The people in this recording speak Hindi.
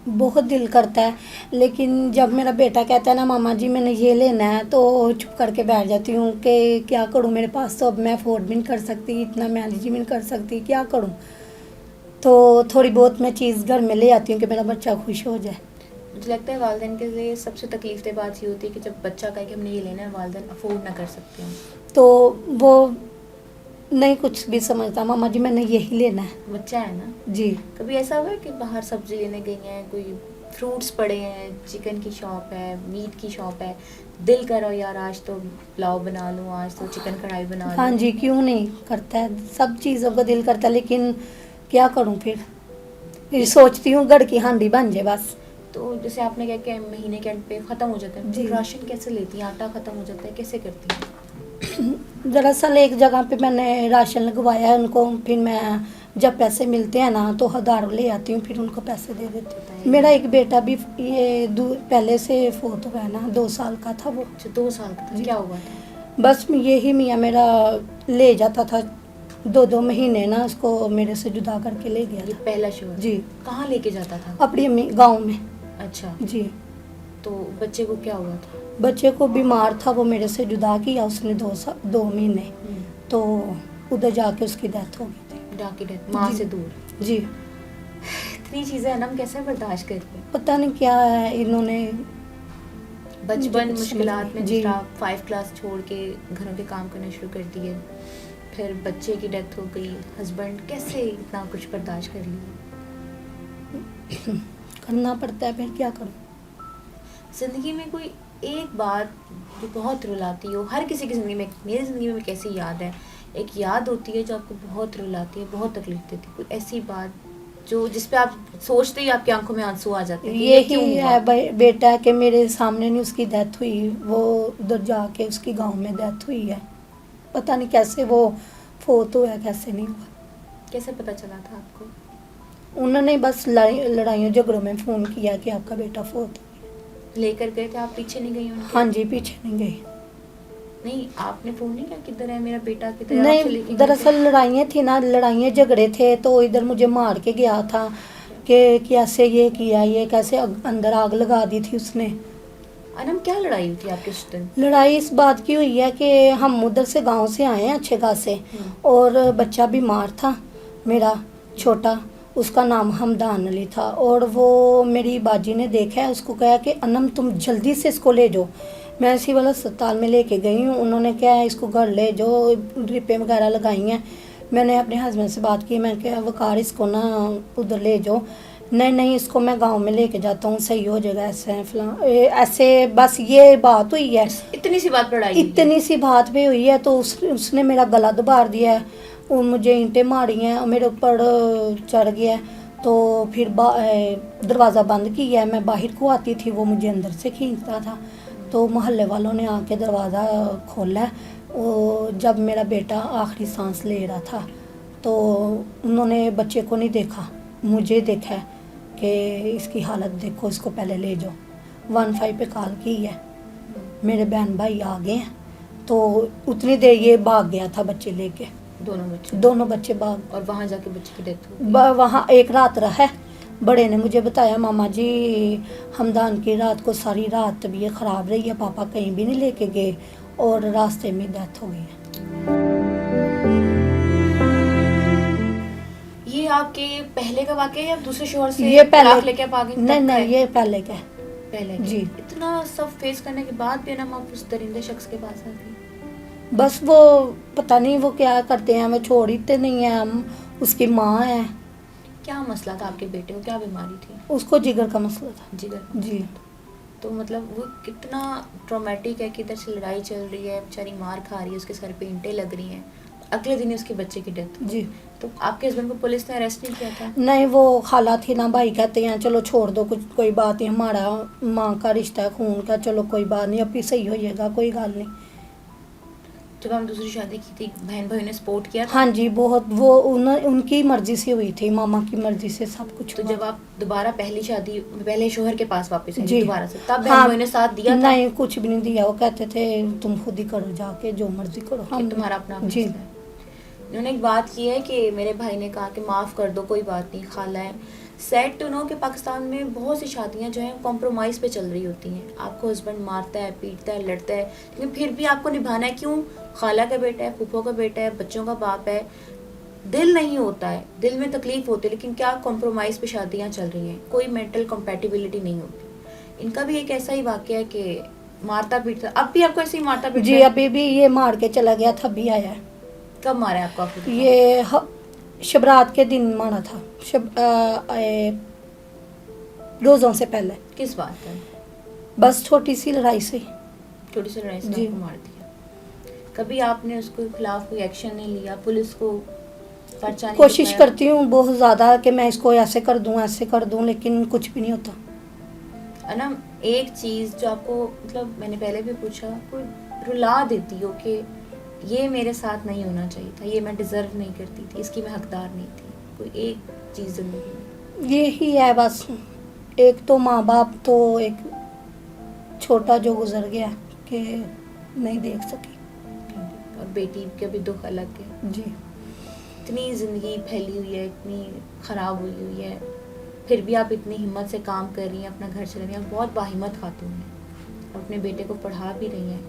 बहुत दिल करता है, लेकिन जब मेरा बेटा कहता है ना मामा जी मैंने ये लेना है, तो चुप करके बैठ जाती हूँ कि क्या करूँ, मेरे पास तो अब मैं अफोर्ड भी नहीं कर सकती, इतना मैनेज भी नहीं कर सकती, क्या करूँ। तो थोड़ी बहुत मैं चीज़ घर में ले आती हूँ कि मेरा बच्चा खुश हो जाए। मुझे लगता है वालिदैन के लिए सबसे तकलीफ बात ये होती है कि जब बच्चा कहे कि हमने ये लेना है, वालिदैन अफोर्ड ना कर सकते हैं। तो वो नहीं कुछ भी समझता, मामा जी मैंने यही लेना है। बच्चा है ना। जी। कभी ऐसा हुआ है कि बाहर सब्जी लेने गई हैं, कोई फ्रूट्स पड़े हैं, चिकन की शॉप है, मीट की शॉप है, दिल करो यार आज तो पुलाव बना लूँ, आज तो चिकन कढ़ाई बना हाँ लूँ। जी, क्यों नहीं करता है, सब चीज़ों का दिल करता है, लेकिन क्या करूँ फिर सोचती हूँ गढ़ की हांडी बन जाए बस। तो जैसे आपने कहा कि महीने के एंड पे ख़त्म हो जाता है, जी। तो राशन कैसे लेती हैं, आटा ख़त्म हो जाता है, कैसे करती हैं? दरअसल एक जगह पे मैंने राशन लगवाया है उनको, फिर मैं जब पैसे मिलते हैं ना तो हज़ार ले आती हूँ, फिर उनको पैसे दे देती हूँ। बताइए। मेरा एक बेटा भी ये पहले से फोत हुआ है ना, 2 साल का था वो। अच्छा, 2 साल का था, जी। क्या हुआ था? बस यही मियाँ मेरा ले जाता था, 2-2 महीने ना उसको मेरे से जुदा करके ले गया ये था। पहला शोर जी। कहाँ लेके जाता था? अपनी अम्मी गाँव में। अच्छा, जी। तो बच्चे को क्या हुआ था? बच्चे को बीमार था, वो मेरे से जुदा किया उसने 2 महीने, तो उधर जाके उसकी डेथ हो गई थी। डाकी डेथ, माँ जी। से दूर। जी। इतनी चीज़ें है ना, हम कैसे बर्दाश्त करते हैं। पता नहीं क्या है इन्होंने, बचपन कुछ समझ मुश्किलात में नहीं। जिस जी। तरह 5 क्लास छोड़ के घरों के काम करना शुरू कर दिए, फिर बच्चे की डेथ हो गई, हस्बैंड कैसे इतना कुछ बर्दाश्त कर लिया। करना पड़ता है, फिर क्या करूँ। ज़िंदगी में कोई एक बात जो बहुत रुलाती हो, हर किसी की ज़िंदगी में, मेरी ज़िंदगी में कैसी याद है, एक याद होती है जो आपको बहुत रुलाती है, बहुत तकलीफ देती है, कोई ऐसी बात जो जिस पे आप सोचते ही आपकी आंखों में आंसू आ जाते हैं कि ये क्यों यही हुआ। है बेटा के मेरे सामने नहीं उसकी डेथ हुई, वो उधर जाके उसकी गांव में डेथ हुई है, पता नहीं कैसे वो फोत हुआ है, कैसे नहीं हुआ। कैसे पता चला था आपको? उन्होंने बस लड़ाइयों झगड़ों में फ़ोन किया कि आपका बेटा फोत हो गया। लेकर गए थे आप, पीछे नहीं गई उनके? हाँ जी, पीछे नहीं गई। नहीं, आपने फोन नहीं किया किधर है मेरा बेटा, किधर है, आपसे लेके नहीं, गए दरअसल थे? लड़ाइयाँ थी ना, लड़ाइयाँ झगड़े थे, तो इधर मुझे मार के गया था कि कैसे ये किया, ये कैसे अंदर आग लगा दी थी उसने। अनम, क्या लड़ाई हुई थी आपके उस दिन? लड़ाई इस बात की हुई है कि हम उधर से गांव से आए हैं अच्छे खासे, और बच्चा बीमार था मेरा छोटा, उसका नाम हमदान अली था, और वो मेरी बाजी ने देखा है, उसको कहा कि अनम तुम जल्दी से इसको ले जाओ। मैं सिविल अस्पताल में लेके गई हूँ, उन्होंने क्या है इसको घर ले जाओ, ड्रिपें वगैरह लगाई हैं। मैंने अपने हस्बैंड से बात की, मैं क्या वकार इसको ना उधर ले जाओ, नहीं नहीं इसको मैं गांव में लेके जाता हूँ, सही हो जाएगा, ऐसे है फलां ऐसे, बस ये बात हुई है। इतनी सी बात पर लड़ाई हुई है? इतनी सी बात भी हुई है, तो उसने मेरा गला दबार दिया है, वो मुझे ईंटें मारी हैं और मेरे ऊपर चढ़ गया है, तो फिर दरवाज़ा बंद किया है, मैं बाहर को आती थी, वो मुझे अंदर से खींचता था, तो मोहल्ले वालों ने आके दरवाज़ा खोला है। वो जब मेरा बेटा आखिरी सांस ले रहा था, तो उन्होंने बच्चे को नहीं देखा, मुझे देखा है कि इसकी हालत देखो, इसको पहले ले जाओ। 15 पे कॉल की है, मेरे बहन भाई आ गए हैं, तो उतनी देर ये भाग गया था बच्चे लेके, दोनों बच्चे भाग, और वहाँ जाके बच्चे की डेथ हो गई। वहाँ एक रात रहा है। बड़े ने मुझे बताया मामा जी हमदान की रात को सारी रात तबीयत ख़राब रही है, पापा कहीं भी नहीं लेके गए, और रास्ते में डेथ हो गई है। ये आपके पहले का वाक़या है या दूसरे शोहर से ये तलाक पहले, लेके आप आ गई? नहीं नहीं, ये पहले का है। पहले का। जी। इतना सब फेस करने के बाद भी ना आप उस दरिंदे शख्स के पास आ गई? बस वो पता नहीं वो क्या करते हैं, वो छोड़ते नहीं हैं, हम उसकी माँ है। क्या मसला था आपके बेटे को, क्या बीमारी थी? उसको जिगर का मसला था। जिगर। जी। तो मतलब वो कितना ट्रॉमेटिक है कि इधर से लड़ाई चल रही है, बेचारी मार खा रही है, उसके सर पे ईंटें लग रही हैं, अगले दिन ही उसके बच्चे की डेथ। जी। तो आपके हस्बैंड को पुलिस ने अरेस्ट नहीं किया था? नहीं, वो खाला थी ना, भाई कहते हैं चलो छोड़ दो, कुछ कोई बात नहीं, हमारा माँ का रिश्ता है खून का, चलो कोई बात नहीं, अभी सही हो जाएगा, कोई गल नहीं। जब हम दूसरी शादी की थी, बहन भाई ने सपोर्ट किया था? हाँ जी, बहुत, वो उनकी मर्जी से हुई थी, मामा की मर्जी से सब कुछ तो हुआ। जब आप दोबारा पहली शादी, पहले शोहर के पास वापस आई जी। दोबारा से, तब बहन हाँ, भाई ने साथ दिया था? नहीं, कुछ भी नहीं दिया, वो कहते थे तुम खुद ही करो जाके, जो मर्जी करो, हम तुम्हारा अपना जी। फैसला है। उन्होंने एक बात की है कि मेरे भाई ने कहा कि माफ़ कर दो, कोई बात नहीं, खाला है, सैड टू नो कि पाकिस्तान में बहुत सी शादियां जो हैं कॉम्प्रोमाइज़ पे चल रही होती हैं। आपको हस्बैंड मारता है, पीटता है, लड़ता है, लेकिन फिर भी आपको निभाना है। क्यों? खाला का बेटा है, फूफो का बेटा है, बच्चों का बाप है। दिल नहीं होता है, दिल में तकलीफ होती है, लेकिन क्या कॉम्प्रोमाइज़ पे शादियां चल रही हैं, कोई मेंटल कंपैटिबिलिटी नहीं होती। इनका भी एक ऐसा ही वाकया है कि मारता पीटता, अब भी आपको ऐसे ही मारता पीटता जी है? अभी भी ये मार के चला गया था, अभी आया है। कब मारा है आपको? आपको दिखा? ये शबरात के दिन मारा था, रोज़ों से पहले। किस बात है? बस छोटी सी लड़ाई से। छोटी सी लड़ाई से जी। आपको मार दिया? कभी आपने उसके खिलाफ कोई एक्शन नहीं लिया? पुलिस को पर्चा नहीं कोशिश लिखवाया? करती हूँ बहुत ज़्यादा कि मैं इसको ऐसे कर दूँ, ऐसे कर दूँ, लेकिन कुछ भी नहीं होता। है ना, एक चीज़ जो आपको, मतलब मैंने पहले भी पूछा, कोई रुला देती हो कि ये मेरे साथ नहीं होना चाहिए था, ये मैं डिज़र्व नहीं करती थी, इसकी मैं हकदार नहीं थी, कोई एक चीज़ ज़िंदगी में? यही है बस। एक तो माँ बाप, तो एक छोटा जो गुजर गया कि नहीं देख सकी। और बेटी के भी दुख अलग है। जी। इतनी ज़िंदगी फैली हुई है, इतनी ख़राब हुई हुई है, फिर भी आप इतनी हिम्मत से काम कर रही हैं, अपना घर चला रही हैं। आप बहुत बाहिम्मत खातून हैं, आप अपने बेटे को पढ़ा भी रही हैं,